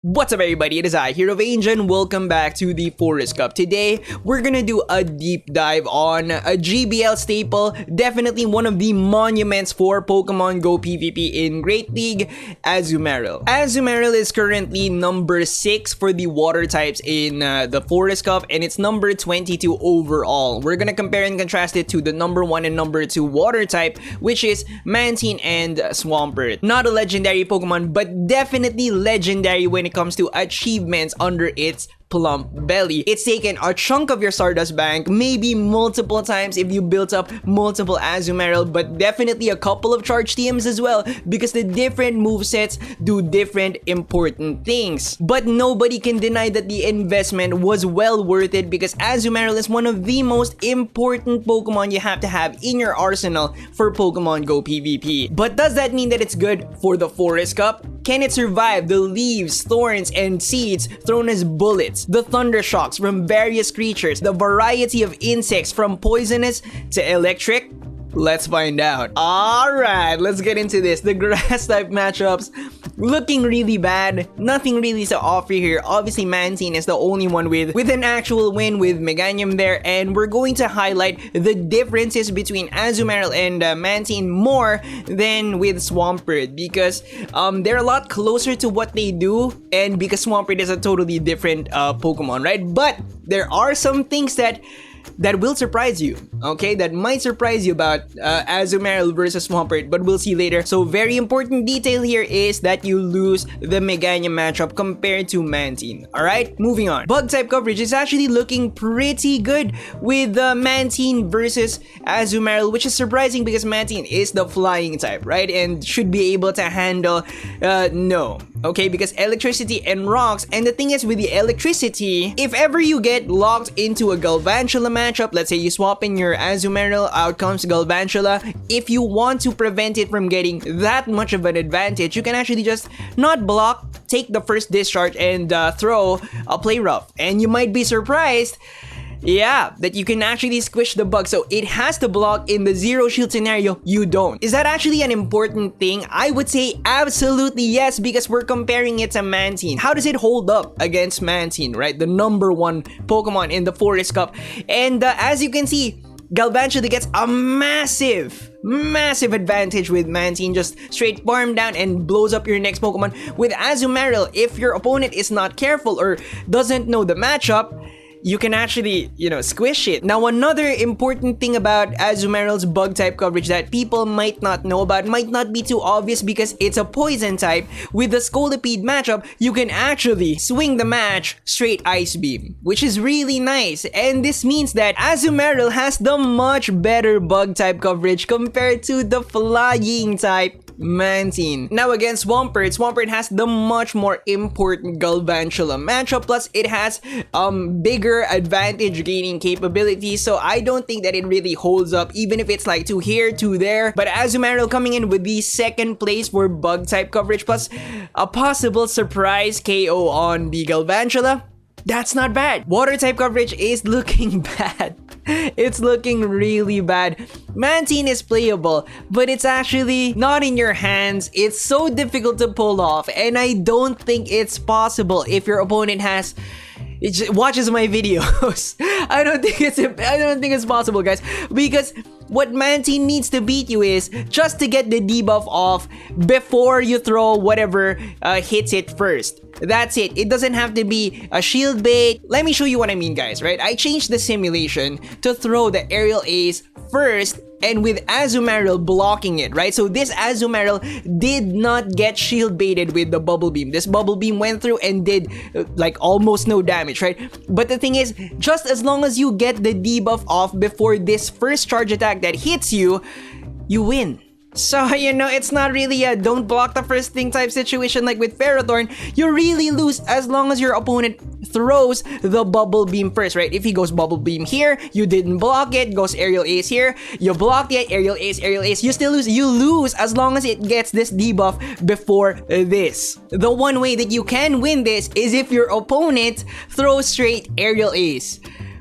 What's up everybody, it is I, Hero of Angel, and welcome back to the Forest Cup. Today, we're gonna do a deep dive on a GBL staple, definitely one of the monuments for Pokemon Go PvP in Great League, Azumarill. Azumarill is currently number 6 for the water types in the Forest Cup, and it's number 22 overall. We're gonna compare and contrast it to the number 1 and number 2 water type, which is Mantine and Swampert. Not a legendary Pokemon, but definitely legendary when it comes to achievements under its plump belly. It's taken a chunk of your Stardust bank, maybe multiple times if you built up multiple Azumarill, but definitely a couple of charge TMs as well, because the different movesets do different important things. But nobody can deny that the investment was well worth it, because Azumarill is one of the most important Pokemon you have to have in your arsenal for Pokemon Go PvP. But does that mean that it's good for the Forest Cup? Can it survive the leaves, thorns, and seeds thrown as bullets, the thunder shocks from various creatures, the variety of insects from poisonous to electric? Let's find out. Alright, let's get into this. The grass type matchups looking really bad. Nothing really to offer here. Obviously, Mantine is the only one with an actual win with Meganium there, and we're going to highlight the differences between Azumarill and Mantine more than with Swampert, because they're a lot closer to what they do, and because Swampert is a totally different Pokemon, right? But there are some things that will surprise you, okay? That might surprise you about Azumarill versus Swampert, but we'll see later. So very important detail here is that you lose the Meganium matchup compared to Mantine, alright? Moving on. Bug type coverage is actually looking pretty good with Mantine versus Azumarill, which is surprising because Mantine is the flying type, right? And should be able to handle no. Okay, because electricity and rocks, and the thing is with the electricity, if ever you get locked into a Galvantula matchup, let's say you swap in your Azumarill, out comes Galvantula, if you want to prevent it from getting that much of an advantage, you can actually just not block, take the first discharge, and throw a Play Rough. And you might be surprised, yeah, that you can actually squish the bug. So it has to block in the zero shield scenario, you don't. Is that actually an important thing? I would say absolutely yes, because we're comparing it to Mantine. How does it hold up against Mantine, right? The number 1 Pokemon in the Forest Cup. And as you can see, Galvantula gets a massive advantage with Mantine, just straight farm down and blows up your next Pokemon. With Azumarill, if your opponent is not careful or doesn't know the matchup, you can actually, squish it. Now, another important thing about Azumarill's bug type coverage that people might not know about, might not be too obvious because it's a poison type. With the Scolipede matchup, you can actually swing the match straight Ice Beam, which is really nice. And this means that Azumarill has the much better bug type coverage compared to the flying type Mantine. Now against Swampert has the much more important Galvantula matchup, plus it has bigger advantage gaining capabilities, so I don't think that it really holds up, even if it's like 2 here, 2 there. But Azumarill coming in with the 2nd place for bug type coverage, plus a possible surprise KO on the Galvantula. That's not bad. Water type coverage is looking bad. It's looking really bad. Mantine is playable, but it's actually not in your hands. It's so difficult to pull off, and I don't think it's possible if your opponent watches my videos. I don't think it's possible, guys, because what Mantine needs to beat you is just to get the debuff off before you throw whatever hits it first. That's it. It doesn't have to be a shield bait. Let me show you what I mean, guys, right? I changed the simulation to throw the aerial ace first, and with Azumarill blocking it, right? So this Azumarill did not get shield baited with the bubble beam. This bubble beam went through and did like almost no damage, right? But the thing is, just as long as you get the debuff off before this first charge attack that hits you, you win. So, it's not really a don't block the first thing type situation like with Ferrothorn. You really lose as long as your opponent throws the bubble beam first, right? If he goes bubble beam here, you didn't block it, goes aerial ace here, you blocked it, aerial ace, you still lose. You lose as long as it gets this debuff before this. The one way that you can win this is if your opponent throws straight aerial ace,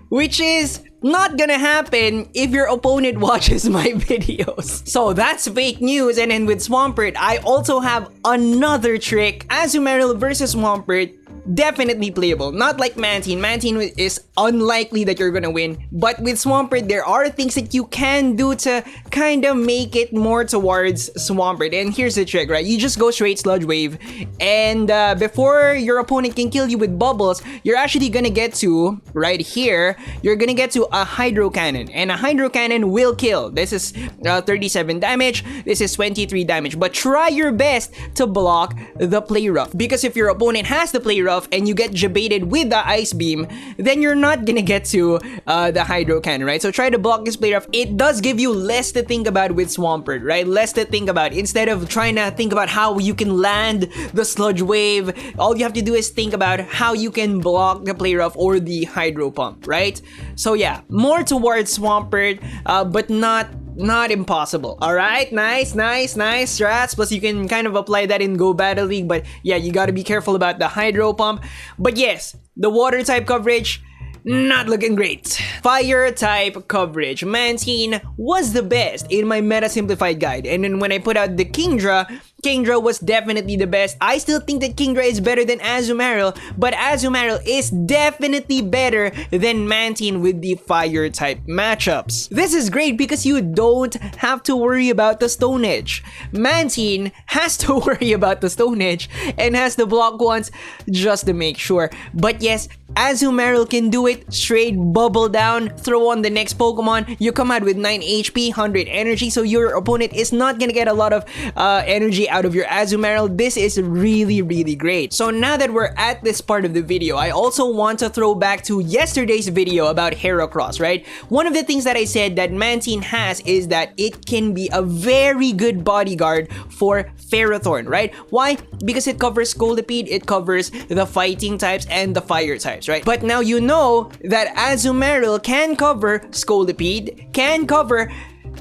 which is Not gonna happen if your opponent watches my videos. So that's fake news. And then with Swampert, I also have another trick. Azumarill versus Swampert, definitely playable. Not like Mantine. Mantine is unlikely that you're gonna win. But with Swampert, there are things that you can do to kind of make it more towards Swampert. And here's the trick, right? You just go straight Sludge Wave. And before your opponent can kill you with bubbles, you're actually gonna get to, right here, you're gonna get to a Hydro Cannon. And a Hydro Cannon will kill. This is 37 damage. This is 23 damage. But try your best to block the Play Rough. Because if your opponent has the Play Rough and you get jebaited with the Ice Beam, then you're not gonna get to the Hydro Cannon, right? So try to block this Play Rough. It does give you less to think about with Swampert, right? Less to think about. Instead of trying to think about how you can land the Sludge Wave, all you have to do is think about how you can block the Play Rough or the Hydro Pump, right? So yeah, more towards Swampert, but not impossible. Alright, nice strats. Plus you can kind of apply that in Go Battle League, but yeah, you gotta be careful about the Hydro Pump. But yes, the water type coverage, not looking great. Fire type coverage. Mantine was the best in my meta simplified guide. And then when I put out the Kingdra was definitely the best. I still think that Kingdra is better than Azumarill, but Azumarill is definitely better than Mantine with the fire type matchups. This is great because you don't have to worry about the Stone Edge. Mantine has to worry about the Stone Edge and has to block once just to make sure. But yes, Azumarill can do it. Straight bubble down, throw on the next Pokemon, you come out with 9 HP, 100 energy, so your opponent is not gonna get a lot of energy out of your Azumarill. This is really great. So now that we're at this part of the video, I also want to throw back to yesterday's video about Heracross, right? One of the things that I said that Mantine has is that it can be a very good bodyguard for Ferrothorn, right? Why? Because it covers Scolipede, it covers the fighting types and the fire types, right? But now you know that Azumarill can cover Scolipede, can cover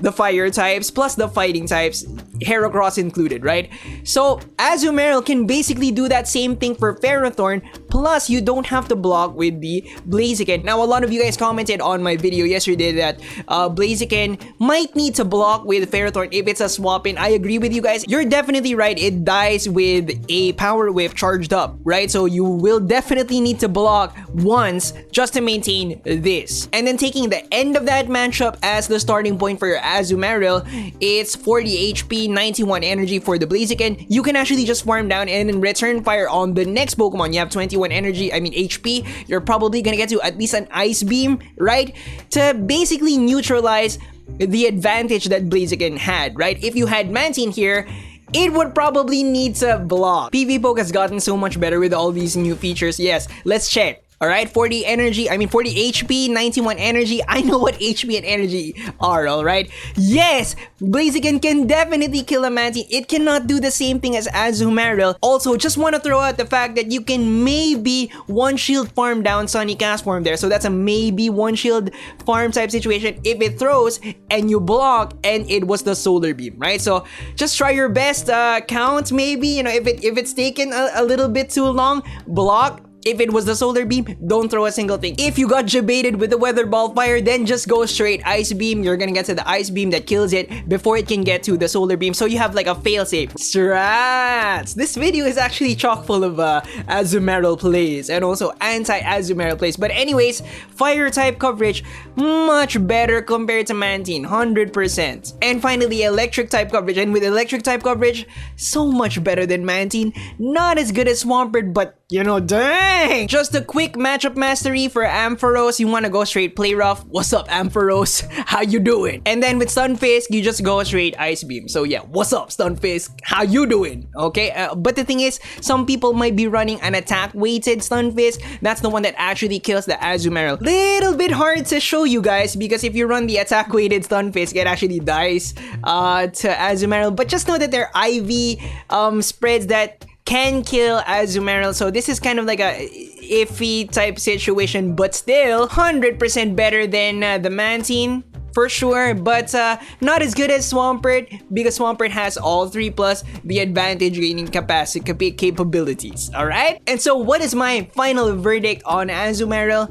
the fire types plus the fighting types, Heracross included, right? So Azumarill can basically do that same thing for Ferrothorn, plus you don't have to block with the Blaziken. Now a lot of you guys commented on my video yesterday that Blaziken might need to block with Ferrothorn if it's a swap in. I agree with you guys. You're definitely right. It dies with a Power Whip charged up, right? So you will definitely need to block once just to maintain this. And then taking the end of that matchup as the starting point for your Azumarill, it's 40 HP, 91 energy for the Blaziken. You can actually just farm down and then return fire on the next Pokemon. You have 21 energy, HP. You're probably gonna get to at least an Ice Beam, right? To basically neutralize the advantage that Blaziken had, right? If you had Mantine here, it would probably need to block. PvPoke has gotten so much better with all these new features. Yes, let's check. Alright, 40 HP, 91 energy. I know what HP and energy are, alright? Yes, Blaziken can definitely kill a Mantine. It cannot do the same thing as Azumarill. Also, just want to throw out the fact that you can maybe one shield farm down Sunny Castform there. So that's a maybe one shield farm type situation if it throws and you block and it was the Solar Beam, right? So just try your best count maybe, you know, if it's taken a little bit too long, block. If it was the Solar Beam, don't throw a single thing. If you got jebaited with the Weather Ball Fire, then just go straight Ice Beam. You're gonna get to the Ice Beam that kills it before it can get to the Solar Beam. So you have like a failsafe. Strats! This video is actually chock full of Azumarill plays and also anti-Azumarill plays. But anyways, Fire type coverage, much better compared to Mantine, 100%. And finally, Electric type coverage. And with Electric type coverage, so much better than Mantine. Not as good as Swampert, but you know, dang! Just a quick matchup mastery for Ampharos. You want to go straight Play Rough. What's up, Ampharos? How you doing? And then with Stunfisk, you just go straight Ice Beam. So yeah, what's up, Stunfisk? How you doing? Okay, but the thing is, some people might be running an attack-weighted Stunfisk. That's the one that actually kills the Azumarill. Little bit hard to show you guys because if you run the attack-weighted Stunfisk, it actually dies to Azumarill. But just know that there are IV spreads that can kill Azumarill, so this is kind of like a iffy type situation, but still 100% better than the Mantine for sure, but not as good as Swampert because Swampert has all three plus the advantage gaining capacity capabilities. Alright? And so what is my final verdict on Azumarill?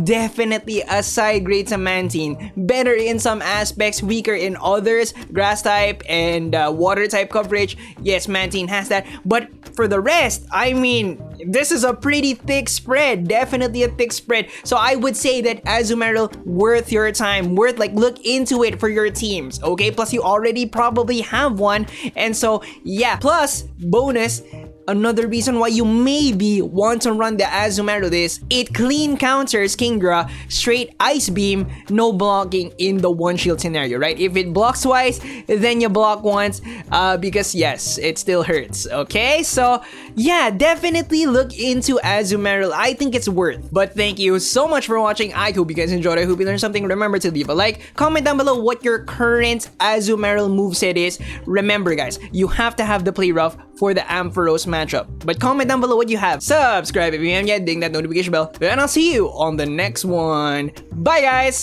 Definitely a side grade to Mantine. Better in some aspects, weaker in others. Grass type and water type coverage. Yes, Mantine has that. But for the rest, I mean, this is a pretty thick spread. Definitely a thick spread. So I would say that Azumarill worth your time. Worth like look into it for your teams. Okay, plus you already probably have one. And so yeah, plus bonus, another reason why you maybe want to run the Azumarill is it clean counters Kingdra, straight Ice Beam, no blocking in the one shield scenario, right? If it blocks twice, then you block once because yes, it still hurts, okay? So yeah, definitely look into Azumarill. I think it's worth. But thank you so much for watching. I hope you guys enjoyed. I hope you learned something. Remember to leave a like, comment down below what your current Azumarill moveset is. Remember guys, you have to have the play rough for the Ampharos matchup. But comment down below what you have. Subscribe if you haven't yet, ding that notification bell, and I'll see you on the next one. Bye guys!